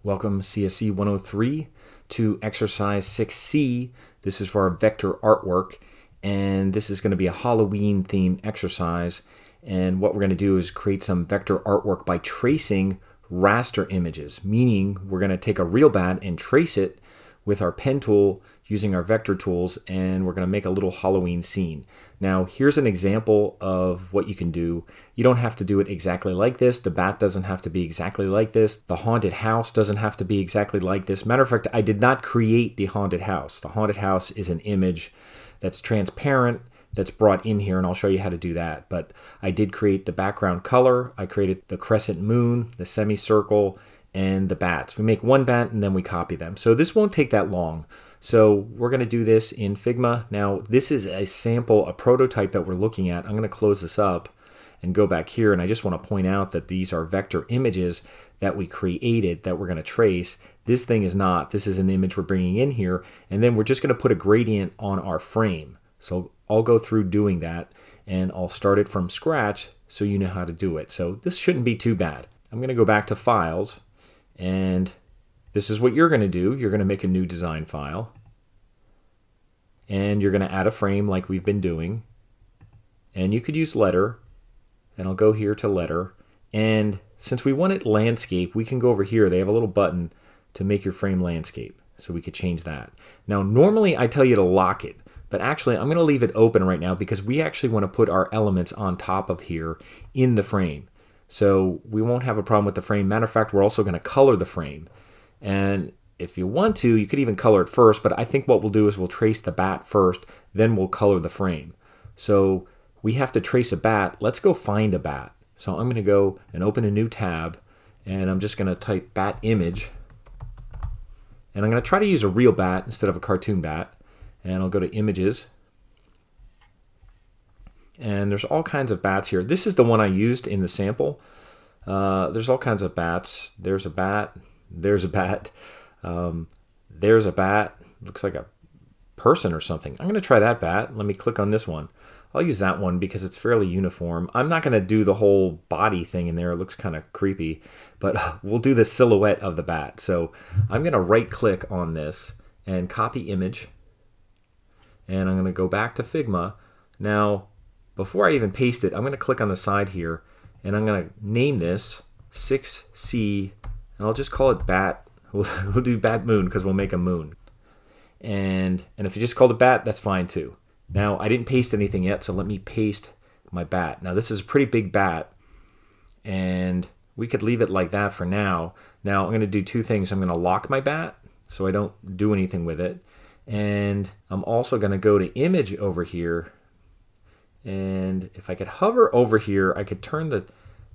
Welcome CSC103 to exercise 6C. This is for our vector artwork, and this is going to be a Halloween themed exercise. And what we're going to do is create some vector artwork by tracing raster images, meaning we're going to take a real bat and trace it with our pen tool using our vector tools, and we're going to make a little Halloween scene. Now here's an example of what you can do. You don't have to do it exactly like this. The bat doesn't have to be exactly like this. The haunted house doesn't have to be exactly like this. Matter of fact, I did not create the haunted house. The haunted house is an image that's transparent that's brought in here, and I'll show you how to do that. But I did create the background color. I created the crescent moon, the semicircle, and the bats. We make one bat and then we copy them. So this won't take that long. So we're going to do this in Figma. Now this is a sample, a prototype that we're looking at. I'm going to close this up and go back here, and I just want to point out that these are vector images that we created that we're going to trace. This thing is not. This is an image we're bringing in here, and then we're just going to put a gradient on our frame. So I'll go through doing that, and I'll start it from scratch so you know how to do it. So this shouldn't be too bad. I'm going to go back to Files, and this is what you're going to do. You're going to make a new design file, and you're going to add a frame like we've been doing, and you could use letter, and I'll go here to letter, and since we want it landscape, we can go over here. They have a little button to make your frame landscape, so we could change that. Now normally I tell you to lock it, but actually I'm going to leave it open right now because we actually want to put our elements on top of here in the frame. So we won't have a problem with the frame. Matter of fact, we're also going to color the frame. And if you want to, you could even color it first, but I think what we'll do is we'll trace the bat first, then we'll color the frame. So we have to trace a bat. Let's go find a bat. So I'm going to go and open a new tab, and I'm just going to type bat image. And I'm going to try to use a real bat instead of a cartoon bat. And I'll go to images. And there's all kinds of bats here. This is the one I used in the sample. There's all kinds of bats. There's a bat. There's a bat. There's a bat. Looks like a person or something. I'm going to try that bat. Let me click on this one. I'll use that one because it's fairly uniform. I'm not going to do the whole body thing in there. It looks kind of creepy. But we'll do the silhouette of the bat. So I'm going to right click on this and copy image. And I'm going to go back to Figma. Now, before I even paste it, I'm going to click on the side here, and I'm going to name this 6C, and I'll just call it bat. We'll do bat moon because we'll make a moon. And if you just called it bat, that's fine too. Now, I didn't paste anything yet, so let me paste my bat. Now, this is a pretty big bat, and we could leave it like that for now. Now, I'm going to do two things. I'm going to lock my bat so I don't do anything with it. And I'm also going to go to image over here, and if I could hover over here, I could turn the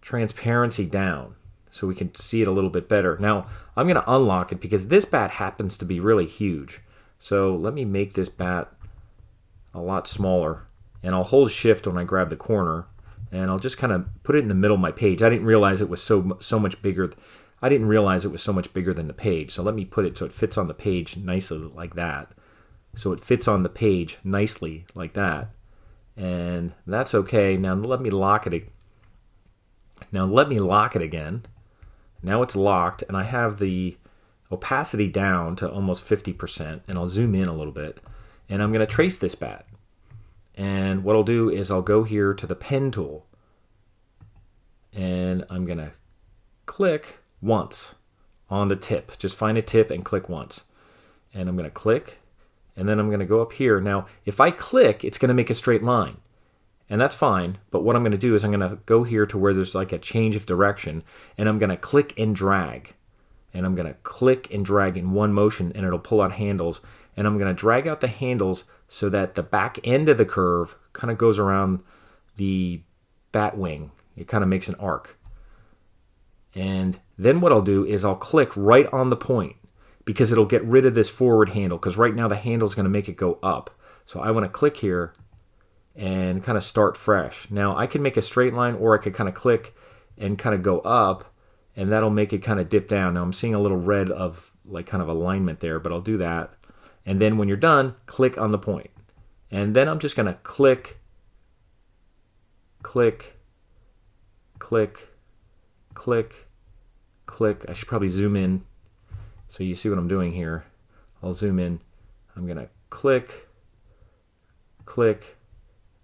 transparency down so we can see it a little bit better. Now I'm going to unlock it because this bat happens to be really huge. So let me make this bat a lot smaller, and I'll hold shift when I grab the corner, and I'll just kind of put it in the middle of my page. I didn't realize it was so much bigger. I didn't realize it was so much bigger than the page. So let me put it so it fits on the page nicely like that. So it fits on the page nicely like that. And that's okay. Now let me lock it. Now let me lock it again. Now it's locked, and I have the opacity down to almost 50%, and I'll zoom in a little bit. And I'm going to trace this bat. And what I'll do is I'll go here to the pen tool, and I'm going to click once on the tip. Just find a tip and click once. And I'm going to click, and then I'm going to go up here. Now, if I click, it's going to make a straight line, and that's fine. But what I'm going to do is I'm going to go here to where there's like a change of direction, and I'm going to click and drag. And I'm going to click and drag in one motion, and it'll pull out handles. And I'm going to drag out the handles so that the back end of the curve kind of goes around the bat wing. It kind of makes an arc. And then what I'll do is I'll click right on the point, because it'll get rid of this forward handle, because right now the handle is going to make it go up. So I want to click here and kind of start fresh. Now I can make a straight line, or I could kind of click and kind of go up, and that'll make it kind of dip down. Now I'm seeing a little red of like kind of alignment there, but I'll do that. And then when you're done, click on the point. And then I'm just going to click, click, click, click, click. I should probably zoom in So you see what I'm doing here. I'll zoom in. I'm going to click, click,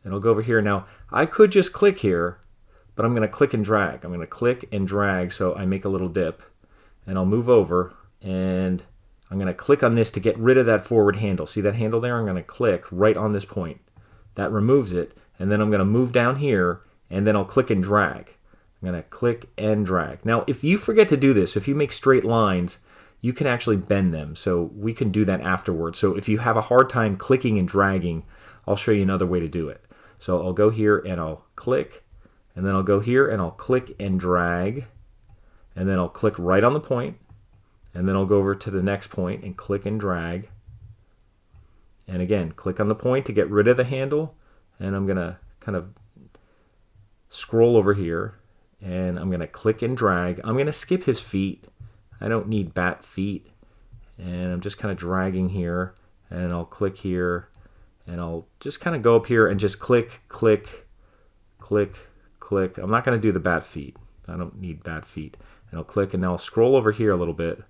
and I'll go over here. Now, I could just click here, but I'm going to click and drag. I'm going to click and drag so I make a little dip, and I'll move over, and I'm going to click on this to get rid of that forward handle. See that handle there? I'm going to click right on this point. That removes it, and then I'm going to move down here, and then I'll click and drag. I'm going to click and drag. Now, if you forget to do this, if you make straight lines, you can actually bend them. So we can do that afterwards. So if you have a hard time clicking and dragging, I'll show you another way to do it. So I'll go here and I'll click, and then I'll go here and I'll click and drag, and then I'll click right on the point, and then I'll go over to the next point and click and drag. And again, click on the point to get rid of the handle, and I'm going to kind of scroll over here, and I'm going to click and drag. I'm going to skip his feet. I don't need bat feet. And I'm just kind of dragging here, and I'll click here, and I'll just kind of go up here and just click, click, click, click. I'm not going to do the bat feet. I don't need bat feet. And I'll click, and now I'll scroll over here a little bit.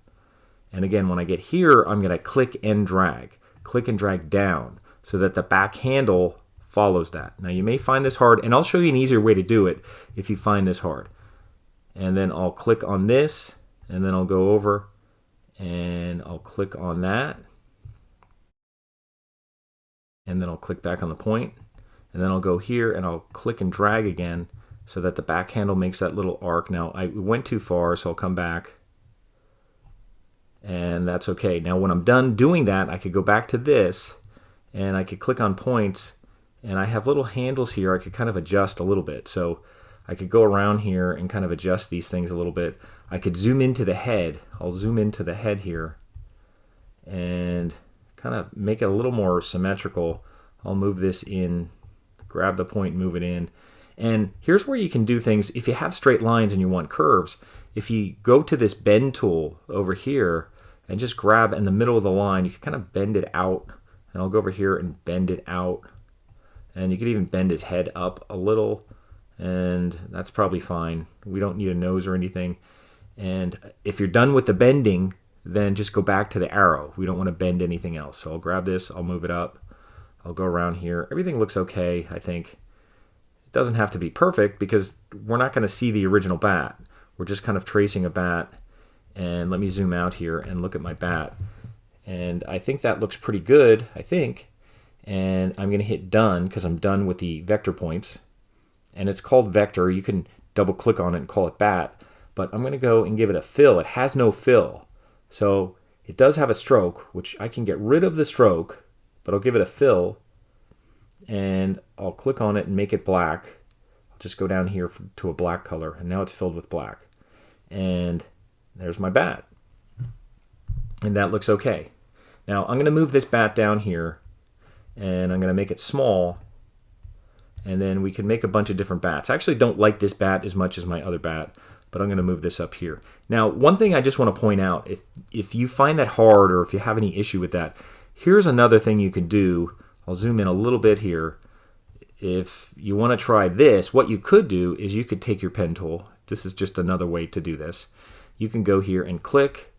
And again, when I get here, I'm going to click and drag. Click and drag down so that the back handle follows that. Now you may find this hard, and I'll show you an easier way to do it if you find this hard. And then I'll click on this, and then I'll go over and I'll click on that, and then I'll click back on the point, and then I'll go here and I'll click and drag again so that the back handle makes that little arc. Now I went too far, so I'll come back, and that's okay. Now when I'm done doing that, I could go back to this, and I could click on points, and I have little handles here I could kind of adjust a little bit. So I could go around here and kind of adjust these things a little bit. I could zoom into the head. I'll zoom into the head here and kind of make it a little more symmetrical. I'll move this in, grab the point, move it in. And here's where you can do things. If you have straight lines and you want curves, if you go to this bend tool over here and just grab in the middle of the line, you can kind of bend it out. And I'll go over here and bend it out. And you could even bend his head up a little, and that's probably fine. We don't need a nose or anything. And if you're done with the bending, then just go back to the arrow. We don't want to bend anything else. So I'll grab this, I'll move it up, I'll go around here. Everything looks okay, I think. It doesn't have to be perfect because we're not going to see the original bat. We're just kind of tracing a bat. And let me zoom out here and look at my bat. And I think that looks pretty good, I think. And I'm going to hit done because I'm done with the vector points. And it's called vector. You can double click on it and call it bat. But I'm going to go and give it a fill. It has no fill. So it does have a stroke, which I can get rid of the stroke, but I'll give it a fill. And I'll click on it and make it black. I'll just go down here to a black color. And now it's filled with black. And there's my bat. And that looks okay. Now I'm going to move this bat down here, and I'm going to make it small, and then we can make a bunch of different bats. I actually don't like this bat as much as my other bat, but I'm going to move this up here. Now, one thing I just want to point out, if you find that hard or if you have any issue with that, here's another thing you can do. I'll zoom in a little bit here. If you want to try this, what you could do is you could take your pen tool. This is just another way to do this. You can go here and click,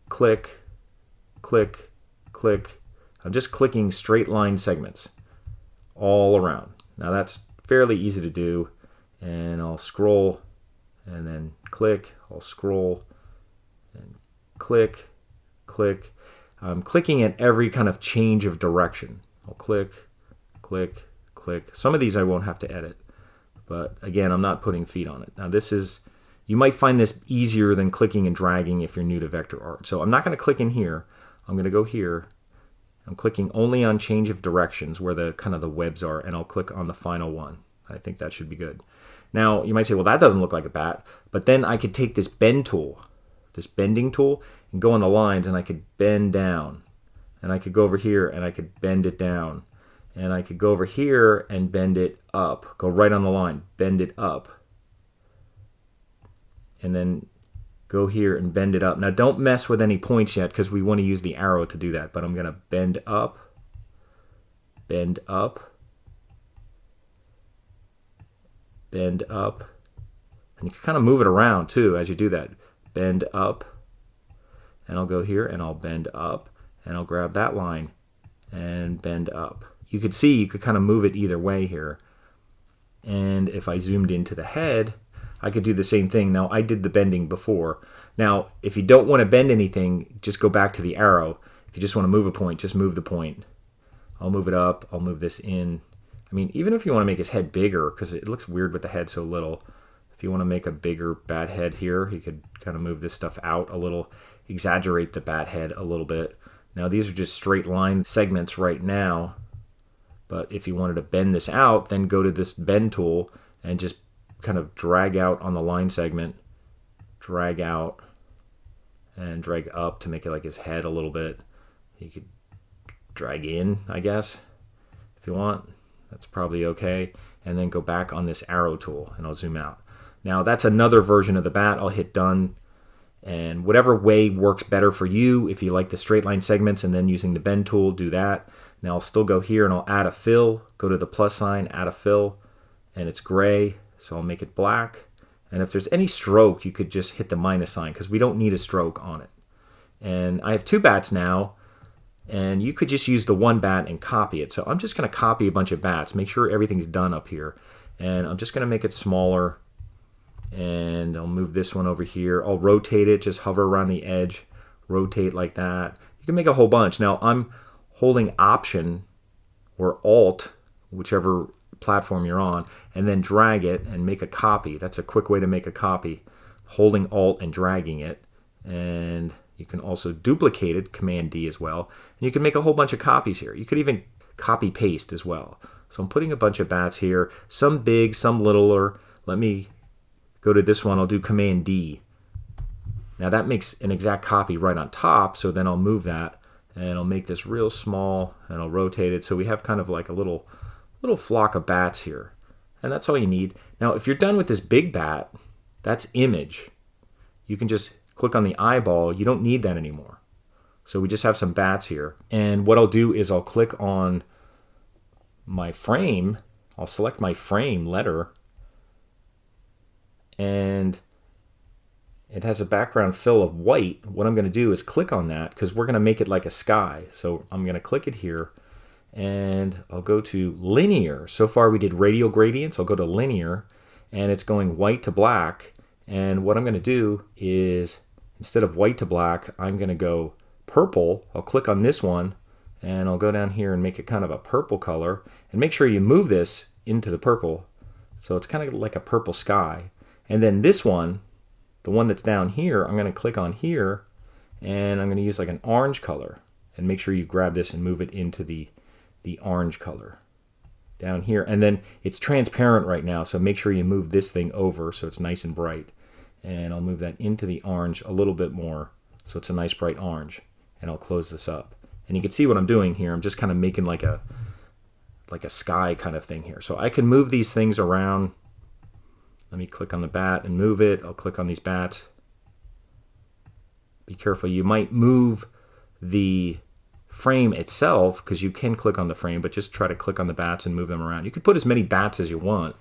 click, click, click. I'm just clicking straight line segments all around. Now that's fairly easy to do, and I'll scroll and then click. I'll scroll and click, click. I'm clicking at every kind of change of direction. I'll click, click, click. Some of these I won't have to edit, but again, I'm not putting feet on it. Now this is, you might find this easier than clicking and dragging if you're new to vector art. So I'm not going to click in here. I'm going to go here. I'm clicking only on change of directions where the kind of the webs are, and I'll click on the final one. I think that should be good. Now you might say, well, that doesn't look like a bat, but then I could take this bend tool, this bending tool, and go on the lines, and I could bend down, and I could go over here and I could bend it down, and I could go over here and bend it up, go right on the line, bend it up, and then go here and bend it up. Now don't mess with any points yet because we want to use the arrow to do that, but I'm going to bend up, bend up, bend up, and you can kind of move it around too as you do that. Bend up, and I'll go here and I'll bend up, and I'll grab that line and bend up. You could see you could kind of move it either way here. And if I zoomed into the head, I could do the same thing. Now, I did the bending before. Now, if you don't want to bend anything, just go back to the arrow. If you just want to move a point, just move the point. I'll move it up. I'll move this in. I mean, even if you want to make his head bigger, because it looks weird with the head so little, if you want to make a bigger bat head here, you could kind of move this stuff out a little, exaggerate the bat head a little bit. Now, these are just straight line segments right now. But if you wanted to bend this out, then go to this bend tool and just kind of drag out on the line segment, drag out and drag up to make it like his head a little bit. You could drag in, I guess, if you want. That's probably okay. And then go back on this arrow tool and I'll zoom out. Now that's another version of the bat. I'll hit done. And whatever way works better for you, if you like the straight line segments and then using the bend tool, do that. Now I'll still go here and I'll add a fill, go to the plus sign, add a fill, and it's gray, so I'll make it black. And if there's any stroke, you could just hit the minus sign because we don't need a stroke on it. And I have two bats now, and you could just use the one bat and copy it. So I'm just going to copy a bunch of bats, make sure everything's done up here. And I'm just going to make it smaller, and I'll move this one over here. I'll rotate it, just hover around the edge, rotate like that. You can make a whole bunch. Now I'm holding Option or Alt, whichever platform you're on, and then drag it and make a copy. That's a quick way to make a copy, holding Alt and dragging it. And you can also duplicate it, Command D as well. And you can make a whole bunch of copies here. You could even copy paste as well. So I'm putting a bunch of bats here, some big, some littler. Let me go to this one. I'll do Command D. Now that makes an exact copy right on top, so then I'll move that and I'll make this real small and I'll rotate it so we have kind of like a little flock of bats here. And that's all you need. Now if you're done with this big bat, that's image. You can just click on the eyeball. You don't need that anymore. So we just have some bats here. And what I'll do is I'll click on my frame. I'll select my frame letter, and it has a background fill of white. What I'm going to do is click on that because we're going to make it like a sky. So I'm going to click it here and I'll go to linear. So far we did radial gradients. I'll go to linear and it's going white to black. And what I'm going to do is instead of white to black, I'm going to go purple. I'll click on this one and I'll go down here and make it kind of a purple color. And make sure you move this into the purple. So it's kind of like a purple sky. And then this one, the one that's down here, I'm going to click on here and I'm going to use like an orange color, and make sure you grab this and move it into the orange color down here. And then it's transparent right now, so make sure you move this thing over so it's nice and bright. And I'll move that into the orange a little bit more so it's a nice bright orange. And I'll close this up. And you can see what I'm doing here. I'm just kind of making like a sky kind of thing here. So I can move these things around. Let me click on the bat and move it. I'll click on these bats. Be careful. You might move the frame itself because you can click on the frame, but just try to click on the bats and move them around. You could put as many bats as you want.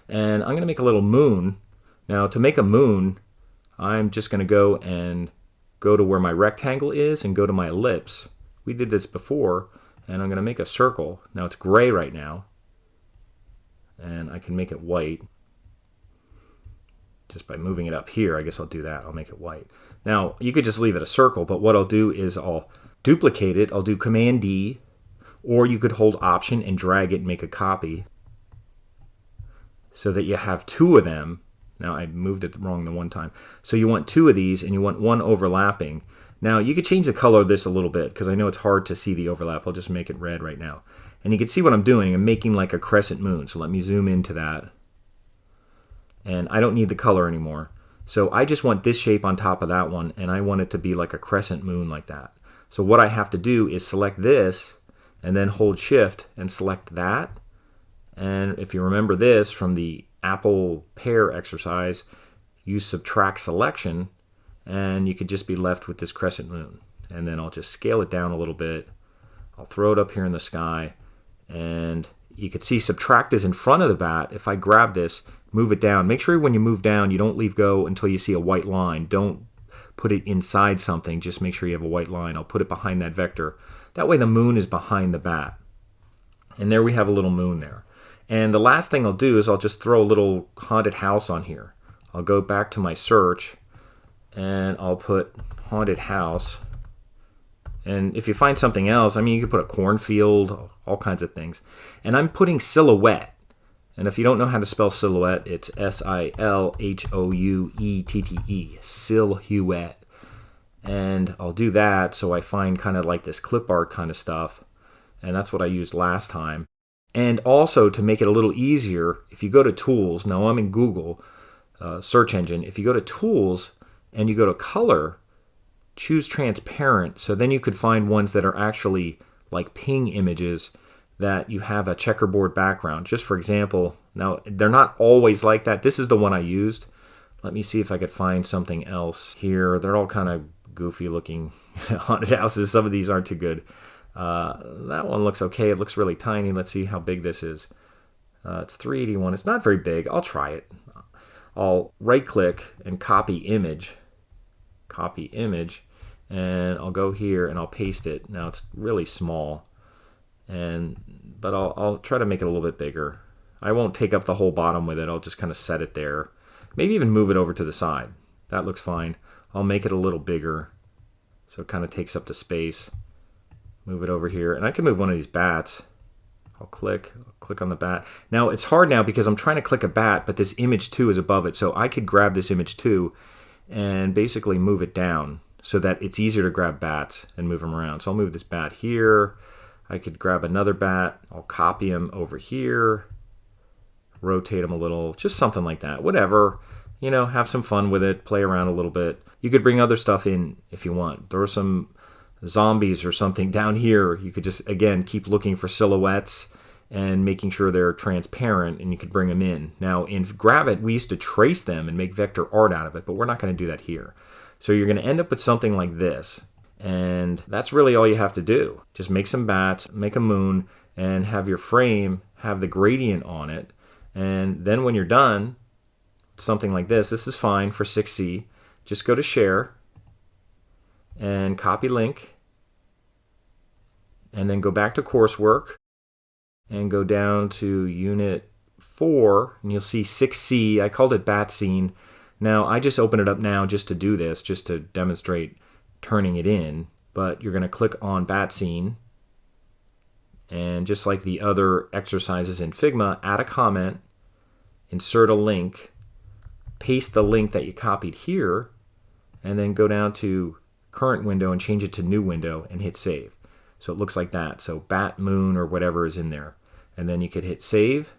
And I'm going to make a little moon. Now to make a moon, I'm just going to go to where my rectangle is and go to my ellipse. We did this before, and I'm going to make a circle. Now it's gray right now, and I can make it white. Just by moving it up here, I guess I'll do that. I'll make it white. Now, you could just leave it a circle, but what I'll do is I'll duplicate it. I'll do Command D, or you could hold Option and drag it and make a copy so that you have two of them. Now, I moved it wrong the one time. So you want two of these, and you want one overlapping. Now, you could change the color of this a little bit because I know it's hard to see the overlap. I'll just make it red right now. And you can see what I'm doing. I'm making like a crescent moon. So let me zoom into that. And I don't need the color anymore. So I just want this shape on top of that one, and I want it to be like a crescent moon like that. So what I have to do is select this, and then hold Shift and select that. And if you remember this from the apple pear exercise, you subtract selection, and you could just be left with this crescent moon. And then I'll just scale it down a little bit. I'll throw it up here in the sky, and you can see subtract is in front of the bat. If I grab this, move it down. Make sure when you move down, you don't leave go until you see a white line. Don't put it inside something, just make sure you have a white line. I'll put it behind that vector. That way the moon is behind the bat. And there we have a little moon there. And the last thing I'll do is I'll just throw a little haunted house on here. I'll go back to my search and I'll put haunted house. And if you find something else, I mean, you could put a cornfield, all kinds of things. And I'm putting silhouette. And if you don't know how to spell silhouette, it's S-I-L-H-O-U-E-T-T-E, silhouette. And I'll do that so I find kind of like this clip art kind of stuff. And that's what I used last time. And also to make it a little easier, if you go to Tools, now I'm in Google search engine, if you go to Tools and you go to Color, choose Transparent, so then you could find ones that are actually like ping images that you have a checkerboard background. Just for example, now they're not always like that. This is the one I used. Let me see if I could find something else here. They're all kind of goofy looking haunted houses. Some of these aren't too good. That one looks okay. It looks really tiny. Let's see how big this is. It's 381. It's not very big. I'll try it. I'll right click and copy image. Copy image. And I'll go here and I'll paste it. Now it's really small. But I'll try to make it a little bit bigger. I won't take up the whole bottom with it. I'll just kind of set it there. Maybe even move it over to the side. That looks fine. I'll make it a little bigger so it kind of takes up the space. Move it over here. And I can move one of these bats. I'll click on the bat. Now it's hard now because I'm trying to click a bat, but this image 2 is above it. So I could grab this image 2 and basically move it down so that it's easier to grab bats and move them around. So I'll move this bat here. I could grab another bat. I'll copy him over here. Rotate him a little. Just something like that. Whatever. You know, have some fun with it. Play around a little bit. You could bring other stuff in if you want. There are some zombies or something down here. You could just, again, keep looking for silhouettes and making sure they're transparent, and you could bring them in. Now, in Gravit, we used to trace them and make vector art out of it, but we're not going to do that here. So you're going to end up with something like this. And that's really all you have to do. Just make some bats, make a moon, and have your frame have the gradient on it. And then when you're done, something like this is fine for 6C. Just go to Share and copy link. And then go back to Coursework and go down to Unit 4, and you'll see 6C. I called it Bat Scene. Now, I just open it up now just to do this, just to demonstrate turning it in, but you're going to click on Bat Scene, and just like the other exercises in Figma, add a comment, insert a link, paste the link that you copied here, and then go down to current window and change it to new window and hit save. So it looks like that. So bat, moon, or whatever is in there. And then you could hit save,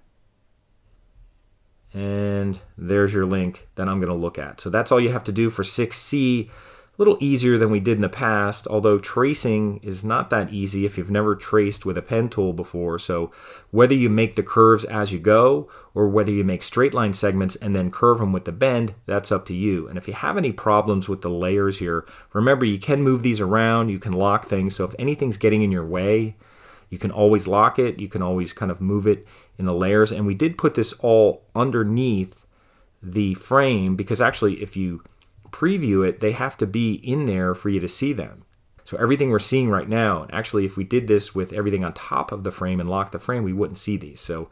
and there's your link that I'm going to look at. So that's all you have to do for 6C. A little easier than we did in the past, although tracing is not that easy if you've never traced with a pen tool before. So whether you make the curves as you go, or whether you make straight line segments and then curve them with the bend, that's up to you. And if you have any problems with the layers here, remember you can move these around, you can lock things. So if anything's getting in your way, you can always lock it, you can always kind of move it in the layers. And we did put this all underneath the frame because actually if you preview it, they have to be in there for you to see them. So everything we're seeing right now, actually if we did this with everything on top of the frame and locked the frame, we wouldn't see these. So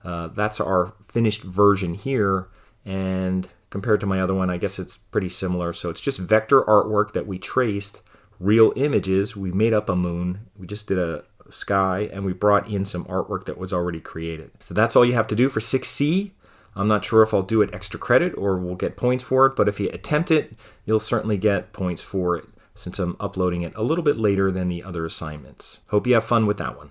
that's our finished version here, and compared to my other one, I guess it's pretty similar. So it's just vector artwork that we traced, real images, we made up a moon, we just did a sky, and we brought in some artwork that was already created. So that's all you have to do for 6C. I'm not sure if I'll do it extra credit or we'll get points for it, but if you attempt it, you'll certainly get points for it since I'm uploading it a little bit later than the other assignments. Hope you have fun with that one.